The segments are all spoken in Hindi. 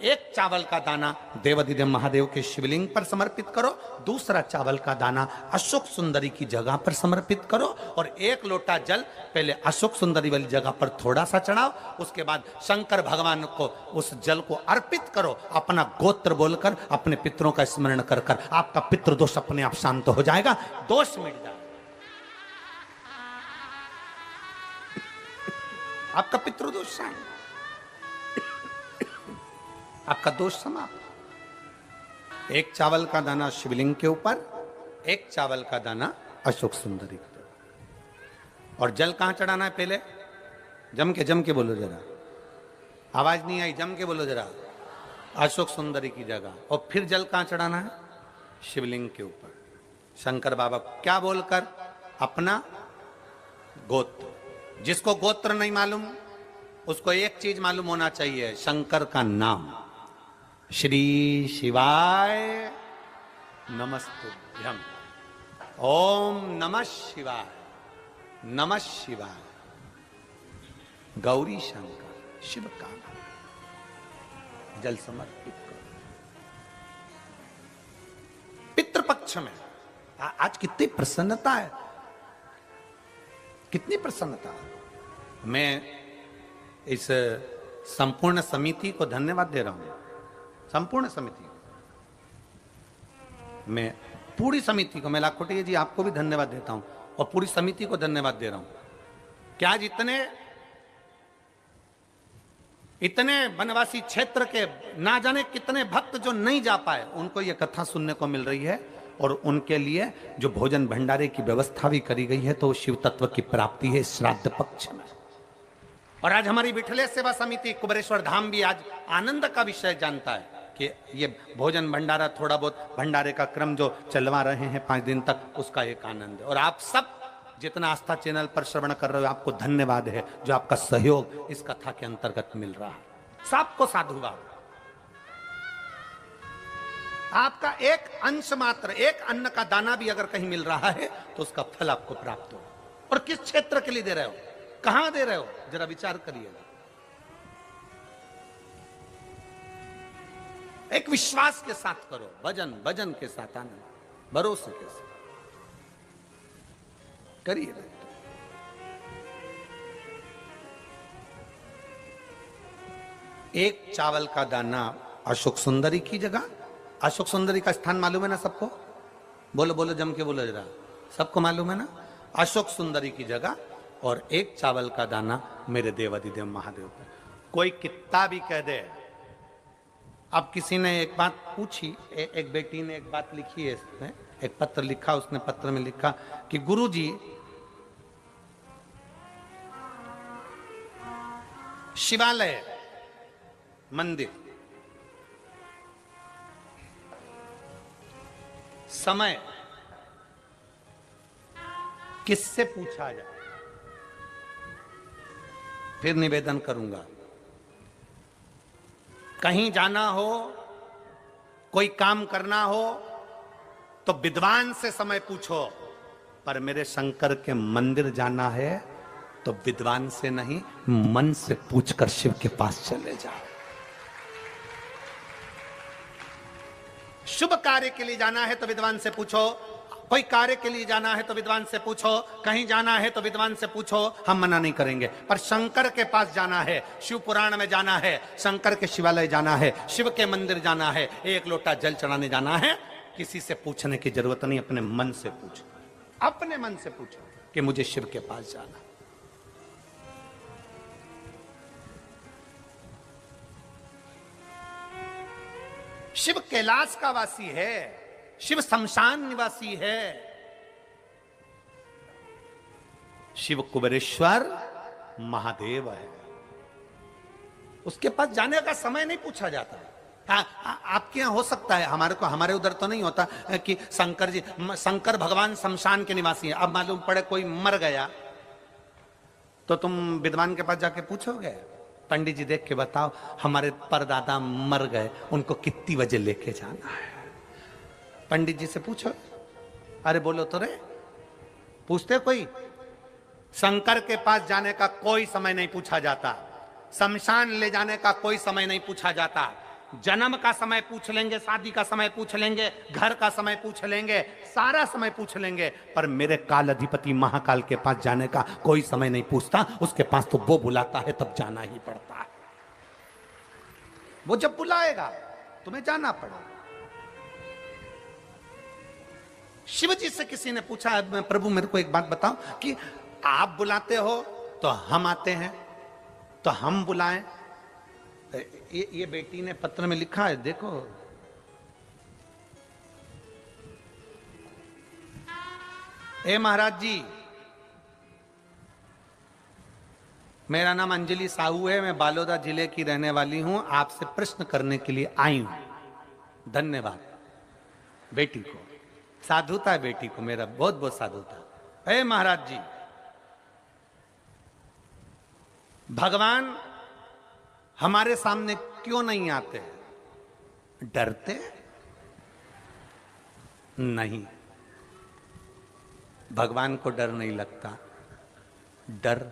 एक चावल का दाना देवाधिदेव महादेव के शिवलिंग पर समर्पित करो, दूसरा चावल का दाना अशोक सुंदरी की जगह पर समर्पित करो और एक लोटा जल पहले अशोक सुंदरी वाली जगह पर थोड़ा सा चढ़ाओ, उसके बाद शंकर भगवान को उस जल को अर्पित करो। अपना गोत्र बोलकर अपने पितरों का स्मरण कर कर आपका पितृदोष अपने आप शांत हो जाएगा, दोष मिट जाएगा, आपका पितृदोष शांत, आपका दोष समाप्त। एक चावल का दाना शिवलिंग के ऊपर, एक चावल का दाना अशोक सुंदरी के ऊपर। और जल कहां चढ़ाना है? पहले जम के बोलो जरा, आवाज नहीं आई, जम के बोलो जरा, अशोक सुंदरी की जगह। और फिर जल कहां चढ़ाना है? शिवलिंग के ऊपर। शंकर बाबा क्या बोलकर? अपना गोत्र। जिसको गोत्र नहीं मालूम उसको एक चीज मालूम होना चाहिए, शंकर का नाम। श्री शिवाय नमस्तुभ्यम, ओम नमः शिवाय, नमः शिवाय, गौरी शंकर शिव का नाम। जल समर्पित करो। पितृपक्ष में आज कितनी प्रसन्नता है, कितनी प्रसन्नता। मैं इस संपूर्ण समिति को धन्यवाद दे रहा हूं, संपूर्ण समिति, मैं पूरी समिति को, मैं लाखोटिया जी आपको भी धन्यवाद देता हूं और पूरी समिति को धन्यवाद दे रहा हूं कि आज इतने वनवासी क्षेत्र के ना जाने कितने भक्त जो नहीं जा पाए उनको यह कथा सुनने को मिल रही है और उनके लिए जो भोजन भंडारे की व्यवस्था भी करी गई है, तो शिव तत्व की प्राप्ति है श्राद्ध पक्ष में। और आज हमारी विठलेश सेवा समिति कुबेरेश्वर धाम भी आज आनंद का विषय जानता है कि ये भोजन भंडारा, थोड़ा बहुत भंडारे का क्रम जो चलवा रहे हैं 5 दिन तक, उसका एक आनंद है। और आप सब जितना आस्था चैनल पर श्रवण कर रहे हो, आपको धन्यवाद है जो आपका सहयोग इस कथा के अंतर्गत मिल रहा है। सबको साधुवाद। आपका एक अंश मात्र, एक अन्न का दाना भी अगर कहीं मिल रहा है तो उसका फल आपको प्राप्त हो। और किस क्षेत्र के लिए दे रहे हो, कहां दे रहे हो, जरा विचार करिएगा। एक विश्वास के साथ करो, भजन के साथ, आनंद, भरोसे के साथ करिए। एक चावल का दाना अशोक सुंदरी की जगह। अशोक सुंदरी का स्थान मालूम है ना सबको? बोलो बोलो, जम के बोलो जरा, सबको मालूम है ना? अशोक सुंदरी की जगह और एक चावल का दाना मेरे देवाधिदेव महादेव पर। कोई कितना भी कह दे। अब किसी ने एक बात पूछी, एक बेटी ने एक बात लिखी है, इसमें एक पत्र लिखा, उसने पत्र में लिखा कि गुरुजी, शिवालय मंदिर समय किससे पूछा जाए? फिर निवेदन करूंगा, कहीं जाना हो, कोई काम करना हो तो विद्वान से समय पूछो, पर मेरे शंकर के मंदिर जाना है तो विद्वान से नहीं, मन से पूछकर शिव के पास चले जाओ। शुभ कार्य के लिए जाना है तो विद्वान से पूछो, कोई कार्य के लिए जाना है तो विद्वान से पूछो, कहीं जाना है तो विद्वान से पूछो, हम मना नहीं करेंगे। पर शंकर के पास जाना है, शिव पुराण में जाना है, शंकर के शिवालय जाना है, शिव के मंदिर जाना है, एक लोटा जल चढ़ाने जाना है, किसी से पूछने की जरूरत नहीं, अपने मन से पूछो, अपने मन से पूछो कि मुझे शिव के पास जाना। शिव कैलाश का वासी है, शिव शमशान निवासी है, शिव कुबेरेश्वर महादेव है। उसके पास जाने का समय नहीं पूछा जाता। आपके यहां हो सकता है, हमारे उधर तो नहीं होता कि शंकर भगवान शमशान के निवासी है। अब मालूम पड़े कोई मर गया तो तुम विद्वान के पास जाके पूछोगे, पंडित जी देख के बताओ हमारे परदादा मर गए, उनको कितनी बजे लेके जाना है? पंडित जी से पूछो। अरे बोलो तो रे, पूछते कोई? शंकर के पास जाने का कोई समय नहीं पूछा जाता, शमशान ले जाने का कोई समय नहीं पूछा जाता, जन्म का समय पूछ लेंगे, शादी का समय पूछ लेंगे, घर का समय पूछ लेंगे, सारा समय पूछ लेंगे, पर मेरे काल अधिपति महाकाल के पास जाने का कोई समय नहीं पूछता। उसके पास तो वो बुलाता है तब जाना ही पड़ता है। वो जब बुलाएगा तुम्हें जाना पड़ेगा। शिव जी से किसी ने पूछा, प्रभु मेरे को एक बात बताओ कि आप बुलाते हो तो हम आते हैं, तो हम बुलाएं? ये बेटी ने पत्र में लिखा है, देखो। ए महाराज जी, मेरा नाम अंजलि साहू है, मैं बालोदा जिले की रहने वाली हूं, आपसे प्रश्न करने के लिए आई हूं। धन्यवाद बेटी को, साधुता है बेटी को, मेरा बहुत बहुत साधुता। ए महाराज जी, भगवान हमारे सामने क्यों नहीं आते? डरते नहीं, भगवान को डर नहीं लगता, डर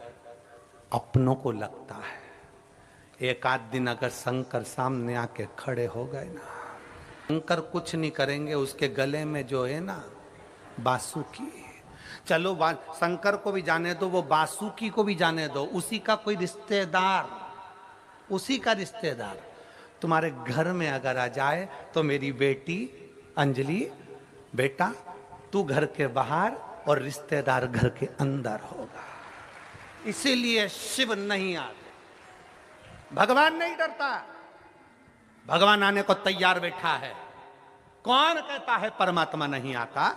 अपनों को लगता है। एक आध दिन अगर शंकर सामने आके खड़े हो गए ना, शंकर कुछ नहीं करेंगे, उसके गले में जो है ना बासुकी, चलो शंकर को भी जाने दो, वो बासुकी को भी जाने दो, उसी का कोई रिश्तेदार, उसी का रिश्तेदार तुम्हारे घर में अगर आ जाए तो मेरी बेटी अंजलि, बेटा तू घर के बाहर और रिश्तेदार घर के अंदर होगा। इसीलिए शिव नहीं आते, भगवान नहीं डरता, भगवान आने को तैयार बैठा है। कौन कहता है परमात्मा नहीं आता?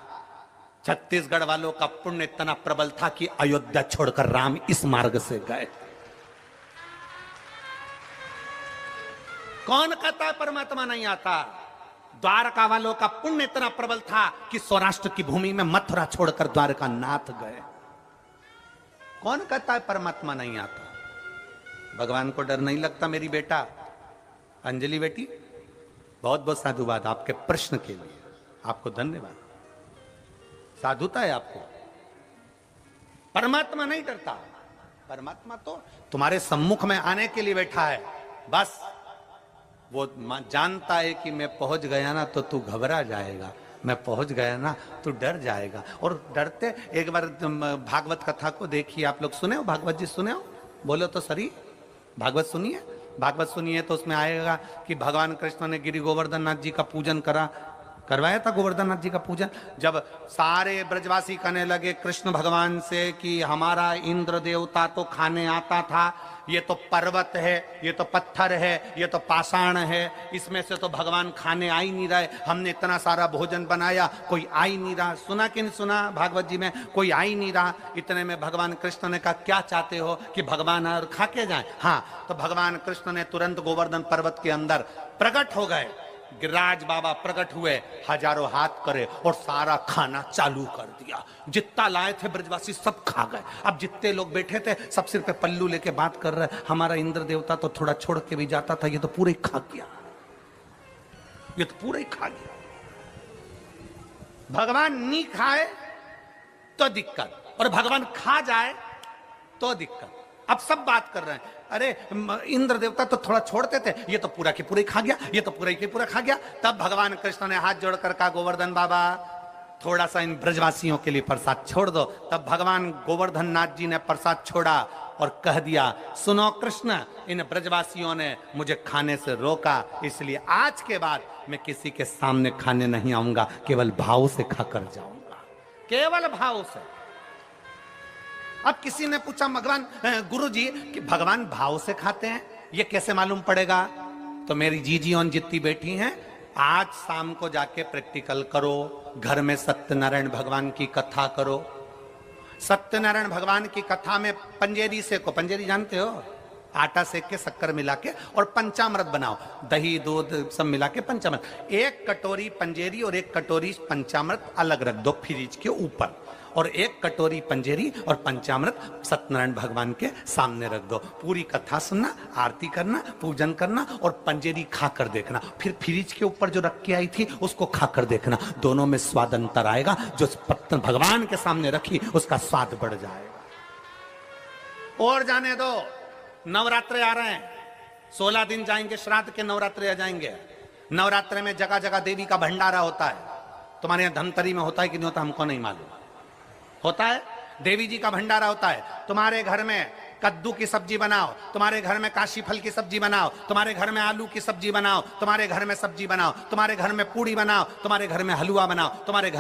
छत्तीसगढ़ वालों का पुण्य इतना प्रबल था कि अयोध्या छोड़कर राम इस मार्ग से गए। कौन कहता है परमात्मा नहीं आता? द्वारका वालों का पुण्य इतना प्रबल था कि सौराष्ट्र की भूमि में मथुरा छोड़कर द्वारका नाथ गए। कौन कहता है परमात्मा नहीं आता? भगवान को डर नहीं लगता मेरी बेटा अंजलि बेटी। बहुत बहुत साधुवाद आपके प्रश्न के लिए, आपको धन्यवाद, साधुता है आपको। परमात्मा नहीं डरता, परमात्मा तो तुम्हारे सम्मुख में आने के लिए बैठा है। बस वो जानता है कि मैं पहुंच गया ना तो तू घबरा जाएगा, मैं पहुंच गया ना तो डर जाएगा। और डरते, एक बार भागवत कथा को देखिए, आप लोग सुने हो? भागवत जी सुने हो? बोलो तो सही, भागवत सुनिए, भागवत सुनिए तो उसमें आएगा कि भगवान कृष्ण ने गिरि गोवर्धन नाथ जी का पूजन करवाया था। गोवर्धन नाथ जी का पूजन जब सारे ब्रजवासी कहने लगे कृष्ण भगवान से कि हमारा इंद्र देवता तो खाने आता था, ये तो पर्वत है, ये तो पत्थर है, ये तो पाषाण है, इसमें से तो भगवान खाने आ ही नहीं रहे, हमने इतना सारा भोजन बनाया कोई आ ही नहीं रहा। सुना कि नहीं सुना भागवत जी में? कोई आ ही नहीं रहा। इतने में भगवान कृष्ण ने कहा क्या चाहते हो कि भगवान और खा के जाए? हाँ, तो भगवान कृष्ण ने तुरंत गोवर्धन पर्वत के अंदर प्रकट हो गए, गिरिराज बाबा प्रकट हुए, हजारों हाथ करे और सारा खाना चालू कर दिया। जितना लाए थे ब्रजवासी सब खा गए। अब जितने लोग बैठे थे सब सिर पे पल्लू लेके बात कर रहे, हमारा इंद्र देवता तो थोड़ा छोड़ के भी जाता था, ये तो पूरे खा गया, ये तो पूरे खा गया। भगवान नहीं खाए तो दिक्कत, और भगवान खा जाए तो दिक्कत। अब सब बात कर रहे हैं, अरे इंद्र देवता तो थोड़ा छोड़ते थे, ये तो पूरा के पूरा खा गया, ये तो पूरा के पूरा खा गया। तब भगवान कृष्ण ने हाथ जोड़कर कहा गोवर्धन बाबा थोड़ा सा इन ब्रजवासियों के लिए प्रसाद छोड़ दो। तब भगवान गोवर्धन नाथ जी ने प्रसाद छोड़ा और कह दिया सुनो कृष्ण, इन ब्रजवासियों ने मुझे खाने से रोका, इसलिए आज के बाद मैं किसी के सामने खाने नहीं आऊंगा, केवल भाव से खाकर जाऊंगा, केवल भाव से। अब किसी ने पूछा भगवान गुरु जी कि भगवान भाव से खाते हैं, ये कैसे मालूम पड़ेगा? तो मेरी जीजी और जितनी बैठी हैं, आज शाम को जाके प्रैक्टिकल करो, घर में सत्यनारायण भगवान की कथा करो। सत्यनारायण भगवान की कथा में पंजेरी सेको, पंजेरी जानते हो? आटा सेक के शक्कर मिला के और पंचामृत बनाओ, दही दूध सब मिला के पंचामृत। एक कटोरी पंजेरी और एक कटोरी पंचामृत अलग रख दो फ्रिज के ऊपर, और एक कटोरी पंजेरी और पंचामृत सत्यनारायण भगवान के सामने रख दो। पूरी कथा सुनना, आरती करना, पूजन करना और पंजेरी खाकर देखना। फिर फ्रिज के ऊपर जो रख के आई थी उसको खाकर देखना, दोनों में स्वाद अंतर आएगा। जो पत्तन भगवान के सामने रखी उसका स्वाद बढ़ जाएगा। और जाने दो, नवरात्रे आ रहे हैं, 16 दिन जाएंगे श्राद्ध के, नवरात्रि आ जाएंगे। नवरात्रि में जगह जगह देवी का भंडारा होता है। तुम्हारे यहाँ धमतरी में होता है कि नहीं होता हमको नहीं मालूम, होता है। देवी जी का भंडारा होता है। तुम्हारे घर में कद्दू की सब्जी बनाओ, तुम्हारे घर में काशी फल की सब्जी बनाओ, तुम्हारे घर में आलू की सब्जी बनाओ, तुम्हारे घर में सब्जी बनाओ, तुम्हारे घर में पूड़ी बनाओ, तुम्हारे घर में हलवा बनाओ, तुम्हारे घर